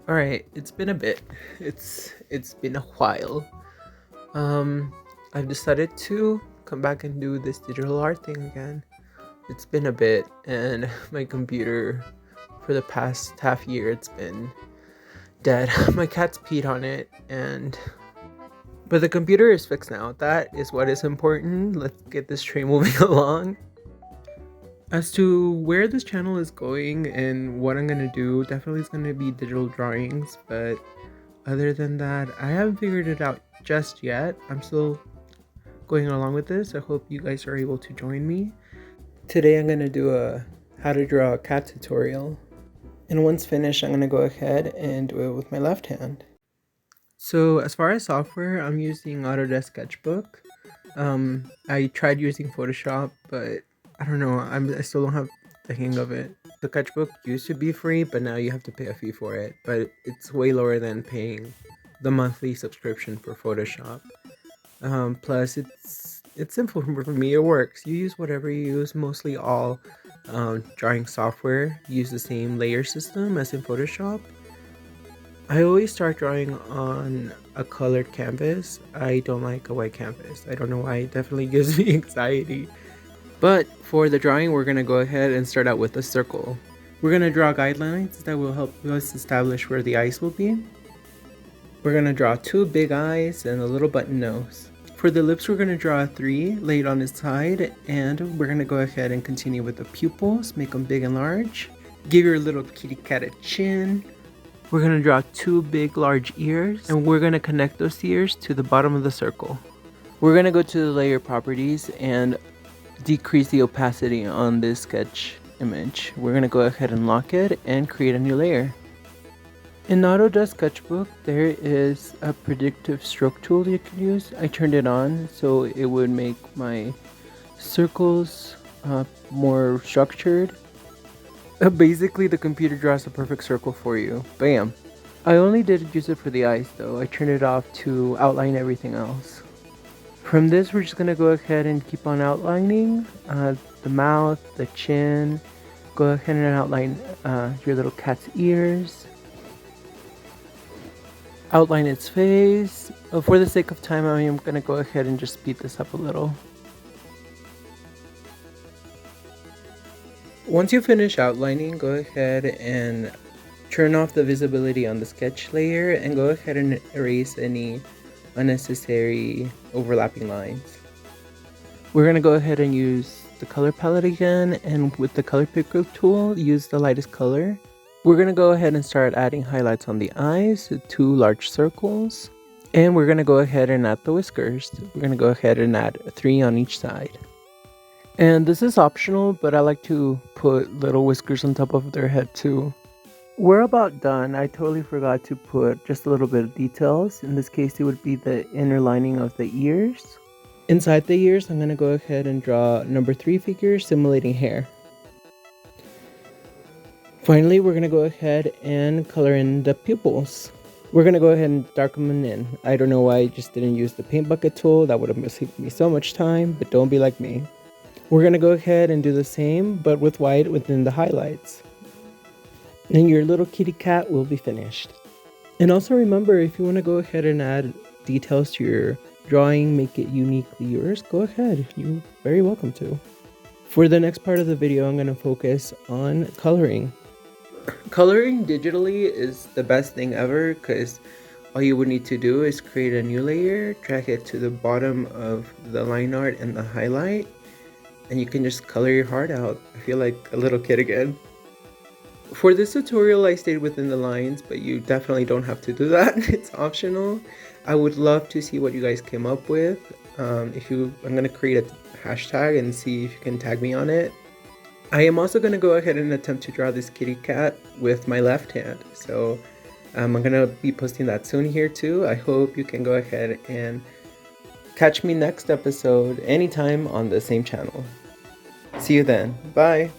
Alright, it's been a bit. It's been a while. I've decided to come back and do this digital art thing again. It's been a bit, and my computer for the past half year it's been dead. My cat's peed on it, but the computer is fixed now. That is what is important. Let's get this train moving along. As to where this channel is going and what I'm gonna do, definitely is gonna be digital drawings, but other than that, I haven't figured it out just yet. I'm still going along with this. I hope you guys are able to join me. Today I'm gonna do a how to draw a cat tutorial. And once finished, I'm gonna go ahead and do it with my left hand. So as far as software, I'm using Autodesk Sketchbook. I tried using Photoshop, but I don't know, I still don't have the hang of it. The Sketchbook used to be free, but now you have to pay a fee for it, but it's way lower than paying the monthly subscription for Photoshop. Plus it's simple for me, it works. You use whatever you use, mostly all drawing software use the same layer system as in Photoshop. I always start drawing on a colored canvas. I don't like a white canvas. I don't know why, it definitely gives me anxiety. But for the drawing, we're gonna go ahead and start out with a circle. We're gonna draw guidelines that will help us establish where the eyes will be. We're gonna draw two big eyes and a little button nose. For the lips, we're gonna draw a 3 laid on its side, and we're gonna go ahead and continue with the pupils, make them big and large. Give your little kitty cat a chin. We're gonna draw two big large ears, and we're gonna connect those ears to the bottom of the circle. We're gonna go to the layer properties and decrease the opacity on this sketch image. We're gonna go ahead and lock it and create a new layer. In Autodesk Sketchbook, there is a predictive stroke tool you can use. I turned it on so it would make my circles more structured. Basically, the computer draws a perfect circle for you. Bam! I only did use it for the eyes though. I turned it off to outline everything else. From this, we're just gonna go ahead and keep on outlining the mouth, the chin. Go ahead and outline your little cat's ears. Outline its face. For the sake of time, I am gonna go ahead and just speed this up a little. Once you finish outlining, go ahead and turn off the visibility on the sketch layer and go ahead and erase any unnecessary overlapping lines. We're gonna go ahead and use the color palette again, and with the color picker tool, use the lightest color. We're gonna go ahead and start adding highlights on the eyes, 2 large circles, and we're gonna go ahead and add the whiskers. We're gonna go ahead and add 3 on each side. And this is optional, but I like to put little whiskers on top of their head too. We're about done. I totally forgot to put just a little bit of details. In this case, it would be the inner lining of the ears. Inside the ears, I'm gonna go ahead and draw number 3 figures simulating hair. Finally, we're gonna go ahead and color in the pupils. We're gonna go ahead and darken them in. I don't know why I just didn't use the paint bucket tool. That would have saved me so much time, but don't be like me. We're gonna go ahead and do the same, but with white within the highlights. And your little kitty cat will be finished. And also remember, if you want to go ahead and add details to your drawing, make it uniquely yours, go ahead. You're very welcome to. For the next part of the video, I'm going to focus on coloring. Coloring digitally is the best thing ever because all you would need to do is create a new layer, drag it to the bottom of the line art and the highlight, and you can just color your heart out. I feel like a little kid again. For this tutorial, I stayed within the lines, but you definitely don't have to do that. It's optional. I would love to see what you guys came up with. I'm gonna create a hashtag and see if you can tag me on it. I am also gonna go ahead and attempt to draw this kitty cat with my left hand. So I'm gonna be posting that soon here too. I hope you can go ahead and catch me next episode anytime on the same channel. See you then. Bye.